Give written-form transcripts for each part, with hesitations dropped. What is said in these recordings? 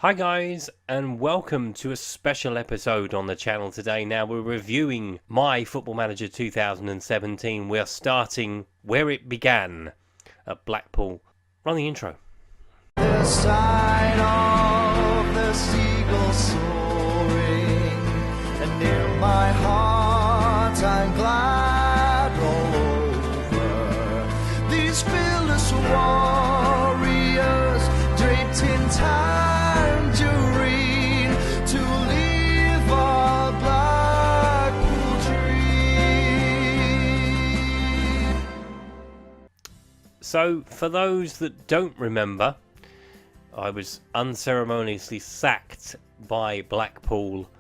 Hi guys, and welcome to a special episode on the channel today. Now we're reviewing My Football Manager 2017. We're starting where it began at Blackpool. Run the intro. The sight of the seagulls soaring, and in my heart I'm glad all over. These fearless warriors draped in tangerine to live our Blackpool dream. So, for those that don't remember, I was unceremoniously sacked by Blackpool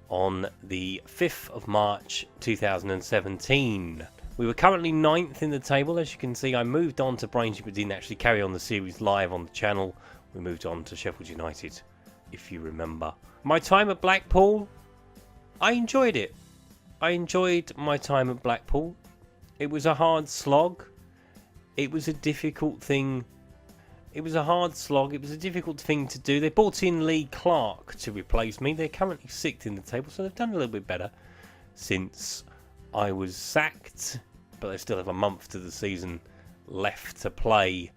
on the 5th of March 2017. We were currently 9th in the table. As you can see, I moved on to Braintree but didn't actually carry on the series live on the channel. We moved on to Sheffield United, if you remember. My time at Blackpool, I enjoyed it. I enjoyed my time at Blackpool. It was a hard slog. It was a difficult thing. It was a hard slog. It was a difficult thing to do. They brought in Lee Clark to replace me. They're currently 6th in the table, so they've done a little bit better since I was sacked. But they still have a month to the season left to play.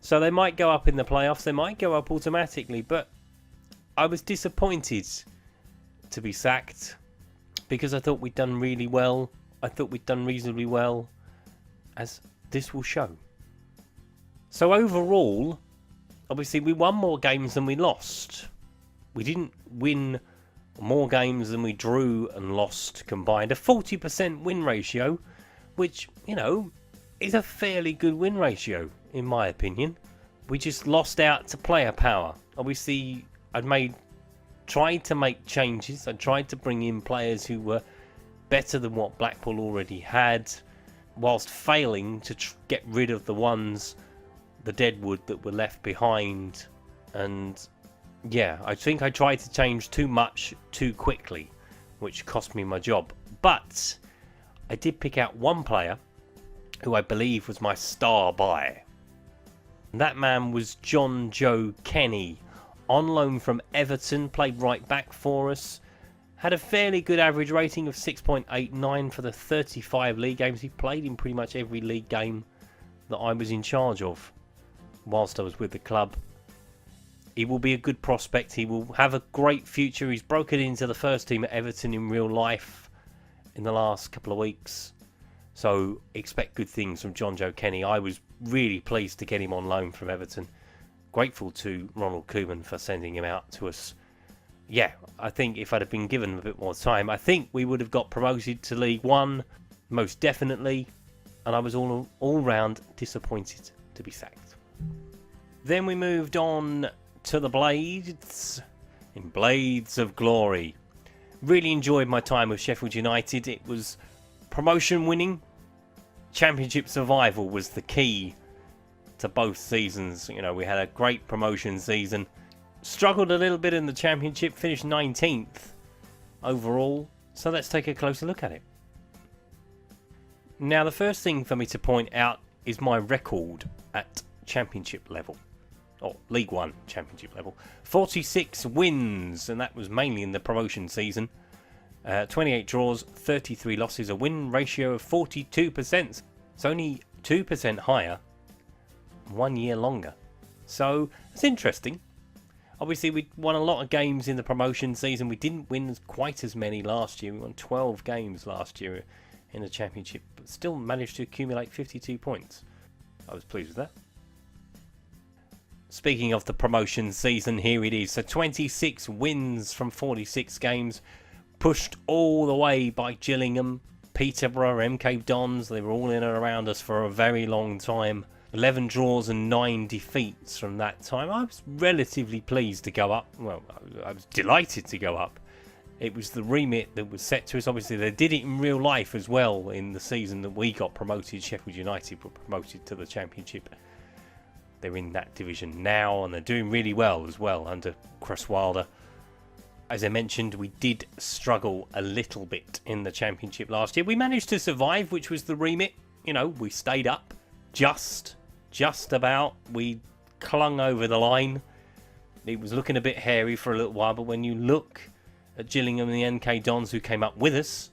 So they might go up in the playoffs. They might go up automatically. But I was disappointed to be sacked because I thought we'd done really well. I thought we'd done reasonably well, as this will show. So overall, obviously we won more games than we lost. We didn't win more games than we drew and lost combined. A 40% win ratio, which, you know, is a fairly good win ratio, in my opinion. We just lost out to player power. Obviously, tried to make changes. I tried to bring in players who were better than what Blackpool already had, whilst failing to get rid of the deadwood that were left behind. And yeah, I think I tried to change too much too quickly, which cost me my job. But I did pick out one player who I believe was my star buy. And that man was John Joe Kenny, on loan from Everton, played right back for us. Had a fairly good average rating of 6.89 for the 35 league games. He played in pretty much every league game that I was in charge of whilst I was with the club. He will be a good prospect. He will have a great future. He's broken into the first team at Everton in real life in the last couple of weeks. So expect good things from John Joe Kenny. I was really pleased to get him on loan from Everton. Grateful to Ronald Koeman for sending him out to us. Yeah, I think if I'd have been given a bit more time, I think we would have got promoted to League One, most definitely. And I was all round disappointed to be sacked. Then we moved on to the Blades, in Blades of Glory. Really enjoyed my time with Sheffield United. It was promotion winning. Championship survival was the key to both seasons. You know, we had a great promotion season. Struggled a little bit in the Championship, finished 19th overall. So let's take a closer look at it. Now, the first thing for me to point out is my record at Championship level. Or League One Championship level. 46 wins, and that was mainly in the promotion season. 28 draws, 33 losses, a win ratio of 42%. It's only 2% higher 1 year longer. So, it's interesting. Obviously, we won a lot of games in the promotion season. We didn't win quite as many last year. We won 12 games last year in the Championship, but still managed to accumulate 52 points. I was pleased with that. Speaking of the promotion season, here it is. So 26 wins from 46 games. Pushed all the way by Gillingham, Peterborough, MK Dons. They were all in and around us for a very long time. 11 draws and 9 defeats from that time. I was relatively pleased to go up. Well, I was delighted to go up. It was the remit that was set to us. Obviously, they did it in real life as well in the season that we got promoted. Sheffield United were promoted to the Championship. They're in that division now, and they're doing really well as well under Cresswilder. As I mentioned, we did struggle a little bit in the Championship last year. We managed to survive, which was the remit. You know, we stayed up just about. We clung over the line. it was looking a bit hairy for a little while, but when you look at Gillingham and the NK Dons who came up with us,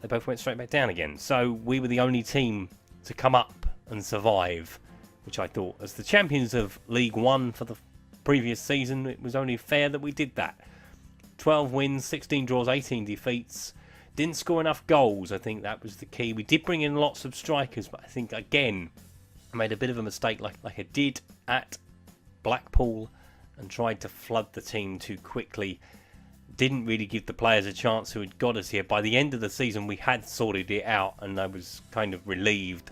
they both went straight back down again. So we were the only team to come up and survive, which I thought, as the champions of League One for the previous season, it was only fair that we did that. 12 wins, 16 draws, 18 defeats. Didn't score enough goals. I think that was the key. We did bring in lots of strikers, but I think, again, I made a bit of a mistake like I did at Blackpool and tried to flood the team too quickly. Didn't really give the players a chance who had got us here. By the end of the season, we had sorted it out, and I was kind of relieved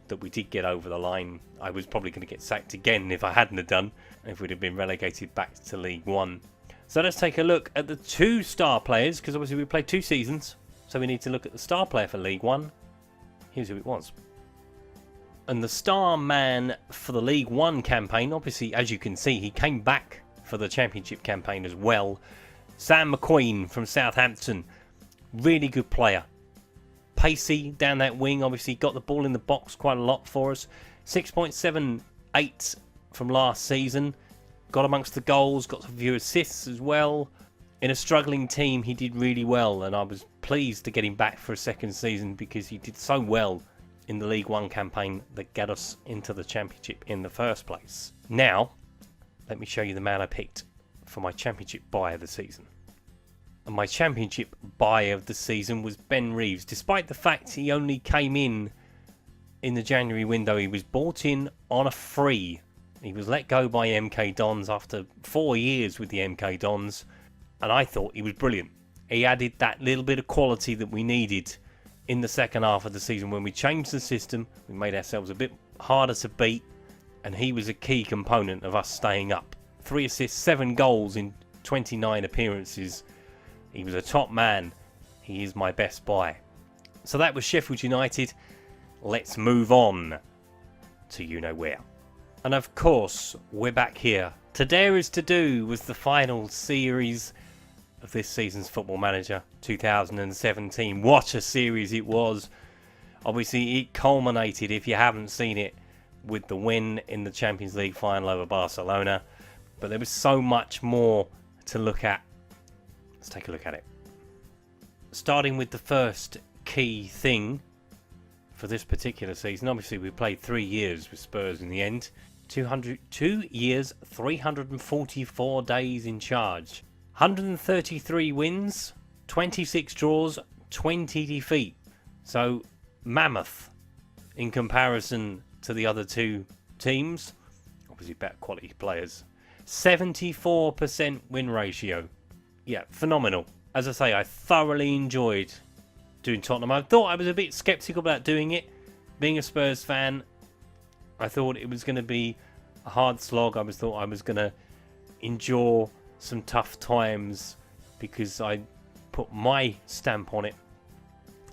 that we did get over the line. I was probably going to get sacked again if I hadn't have done, if we'd have been relegated back to League One. So let's take a look at the 2 star players, because obviously we played 2 seasons, so we need to look at the star player for League One. Here's who it was. And the star man for the League One campaign, obviously, as you can see, he came back for the Championship campaign as well. Sam McQueen from Southampton, really good player. Pacey down that wing, obviously got the ball in the box quite a lot for us. 6.78 from last season. Got amongst the goals, got a few assists as well. In a struggling team, he did really well, and I was pleased to get him back for a second season because he did so well in the League One campaign that got us into the Championship in the first place. Now, let me show you the man I picked for my Championship buy of the season. And my Championship buy of the season was Ben Reeves. Despite the fact he only came in the January window, he was bought in on a free. He was let go by MK Dons after 4 years with the MK Dons, and I thought he was brilliant. He added that little bit of quality that we needed in the second half of the season when we changed the system. We made ourselves a bit harder to beat, and he was a key component of us staying up. 3 assists, 7 goals in 29 appearances. He was a top man. He is my best buy. So that was Sheffield United. Let's move on to you know where. And of course, we're back here. To Dare is to Do was the final series of this season's Football Manager 2017. What a series it was. Obviously, it culminated, if you haven't seen it, with the win in the Champions League final over Barcelona. But there was so much more to look at. Let's take a look at it. Starting with the first key thing for this particular season. Obviously, we played 3 years with Spurs in the end. 2 years, 344 days in charge. 133 wins, 26 draws, 20 defeat. So, mammoth in comparison to the other 2 teams. Obviously, better quality players. 74% win ratio. Yeah, phenomenal. As I say, I thoroughly enjoyed doing Tottenham. I thought I was a bit sceptical about doing it. Being a Spurs fan, I thought it was going to be a hard slog. I thought I was going to endure some tough times because I put my stamp on it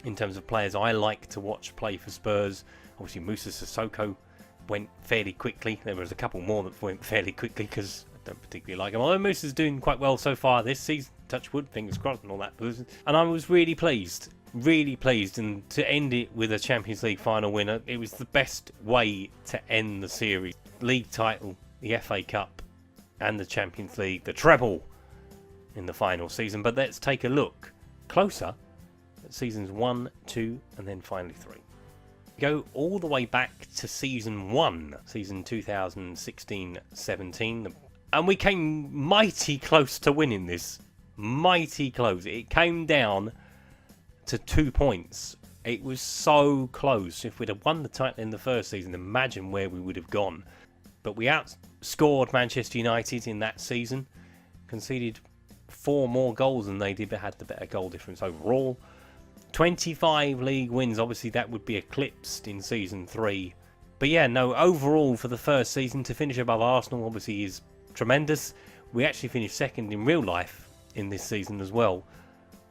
in terms of players I like to watch play for Spurs. Obviously, Moussa Sissoko went fairly quickly. There was a couple more that went fairly quickly because I don't particularly like him. Although Moussa's doing quite well so far this season. Touch wood, fingers crossed and all that. And I was really pleased. And to end it with a Champions League final winner, it was the best way to end the series. League title, the FA Cup and the Champions League, the treble in the final season. But let's take a look closer at seasons 1, 2 and then finally 3. Go all the way back to season 1, season 2016-17, and we came mighty close to winning this. Mighty close. It came down to 2 points. It was so close. If we'd have won the title in the first season, imagine where we would have gone. But we outscored Manchester United in that season, conceded 4 more goals than they did, but had the better goal difference overall. 25 league wins. Obviously that would be eclipsed in season 3. But yeah, no, overall for the first season to finish above Arsenal obviously is tremendous. We actually finished second in real life in this season as well.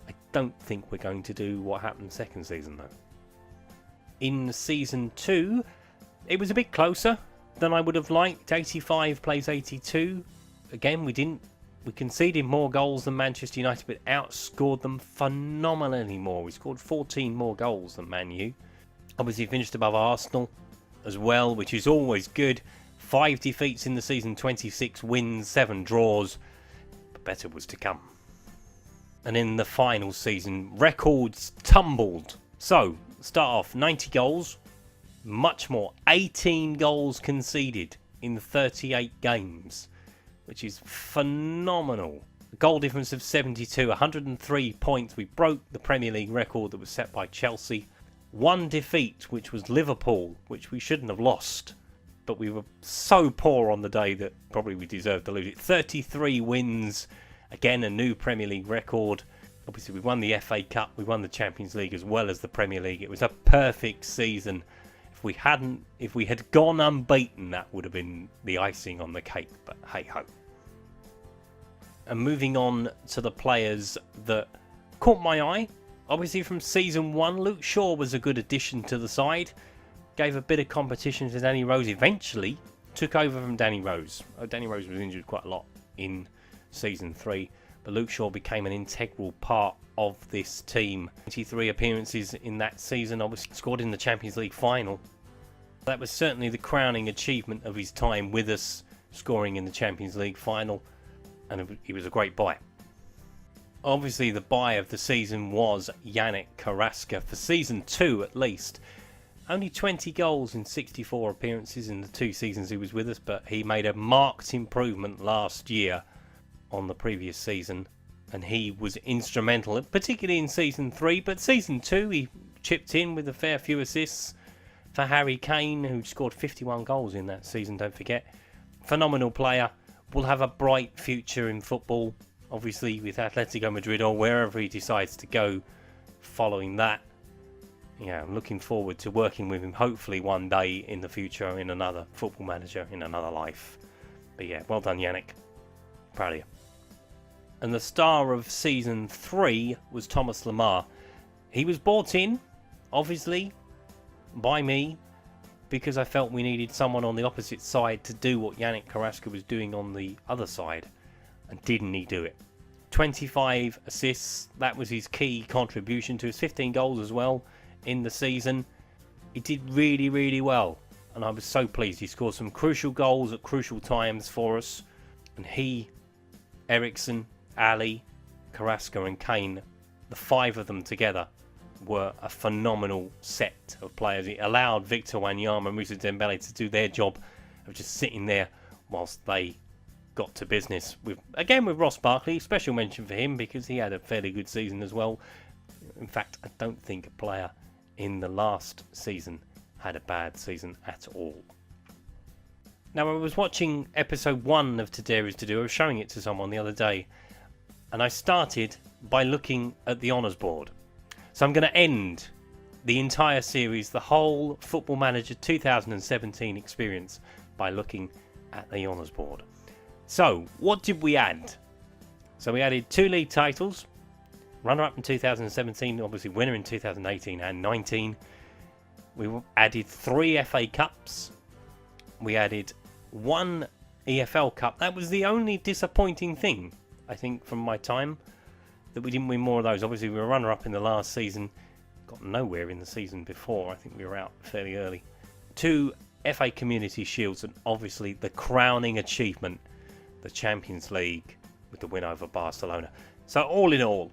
I don't think we're going to do what happened second season though. In season 2, it was a bit closer than I would have liked. 85 plays 82. Again, we conceded more goals than Manchester United, but outscored them phenomenally more. We scored 14 more goals than Man U. Obviously finished above Arsenal as well, which is always good. 5 defeats in the season, 26 wins, 7 draws, but better was to come. And in the final season, records tumbled. So, start off 90 goals, much more, 18 goals conceded in 38 games, which is phenomenal. A goal difference of 72, 103 points. We broke the Premier League record that was set by Chelsea. One defeat, which was Liverpool, which we shouldn't have lost, but we were so poor on the day that probably we deserved to lose it. 33 wins, again a new Premier League record. Obviously we won the FA Cup, we won the Champions League as well as the Premier League. It was a perfect season. If we had gone unbeaten, that would have been the icing on the cake, but hey ho. And moving on to the players that caught my eye. Obviously from season 1, Luke Shaw was a good addition to the side. Gave a bit of competition to Danny Rose. Eventually took over from Danny Rose. Danny Rose was injured quite a lot in season 3. But Luke Shaw became an integral part of this team. 23 appearances in that season, obviously scored in the Champions League final. That was certainly the crowning achievement of his time with us, scoring in the Champions League final. And he was a great buy. Obviously the buy of the season was Yannick Carrasco, for season 2 at least. Only 20 goals in 64 appearances in the 2 seasons he was with us, but he made a marked improvement last year on the previous season, and he was instrumental, particularly in season 3. But season 2 he chipped in with a fair few assists for Harry Kane, who scored 51 goals in that season, don't forget. Phenomenal player, will have a bright future in football, obviously with Atletico Madrid or wherever he decides to go following that. Yeah, I'm looking forward to working with him, hopefully one day in the future in another Football Manager, in another life. But yeah, well done Yannick, proud of you. And the star of season 3 was Thomas Lemar. He was brought in, obviously, by me, because I felt we needed someone on the opposite side to do what Yannick Carrasco was doing on the other side. And didn't he do it? 25 assists, that was his key contribution to his 15 goals as well in the season. He did really, really well. And I was so pleased. He scored some crucial goals at crucial times for us. And he, Eriksen, Ali, Carrasco and Kane, the 5 of them together, were a phenomenal set of players. It allowed Victor Wanyama and Moussa Dembele to do their job of just sitting there whilst they got to business. With Ross Barkley, special mention for him because he had a fairly good season as well. In fact, I don't think a player in the last season had a bad season at all. Now, I was watching episode 1 of To Dare Is To Do. I was showing it to someone the other day, and I started by looking at the honours board. So I'm going to end the entire series, the whole Football Manager 2017 experience, by looking at the honours board. So, what did we add? So we added 2 league titles, runner-up in 2017, obviously winner in 2018 and 19. We added 3 FA Cups. We added 1 EFL Cup. That was the only disappointing thing, I think, from my time, that we didn't win more of those. Obviously, we were runner-up in the last season. Got nowhere in the season before. I think we were out fairly early. 2 FA Community Shields, and obviously the crowning achievement, the Champions League, with the win over Barcelona. So all in all,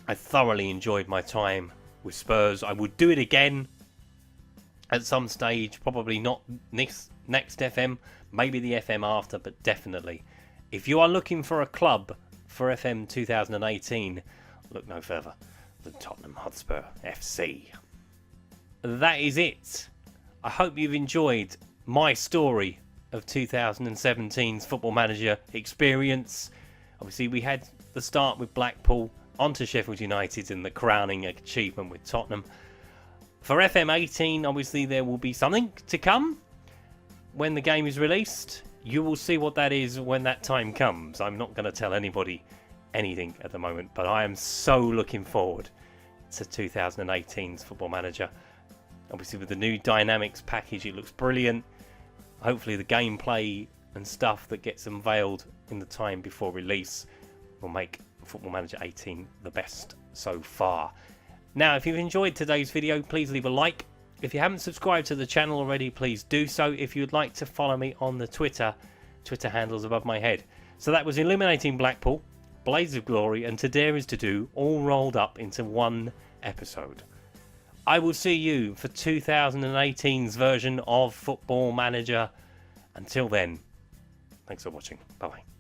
I thoroughly enjoyed my time with Spurs. I would do it again at some stage, probably not next FM, maybe the FM after, but definitely. If you are looking for a club for FM 2018, look no further than Tottenham Hotspur FC. That is it. I hope you've enjoyed my story of 2017's Football Manager experience. Obviously, we had the start with Blackpool, onto Sheffield United, and the crowning achievement with Tottenham. For FM18, obviously, there will be something to come when the game is released. You will see what that is when that time comes. I'm not going to tell anybody anything at the moment, but I am so looking forward to 2018's Football Manager. Obviously, with the new Dynamics package, it looks brilliant. Hopefully, the gameplay and stuff that gets unveiled in the time before release will make Football Manager 18 the best so far. Now, if you've enjoyed today's video, please leave a like, If you haven't subscribed to the channel already, please do so. If you'd like to follow me on the Twitter handles above my head. So that was Illuminating Blackpool, Blades of Glory, and To Dare Is To Do, all rolled up into one episode. I will see you for 2018's version of Football Manager. Until then, thanks for watching. Bye-bye.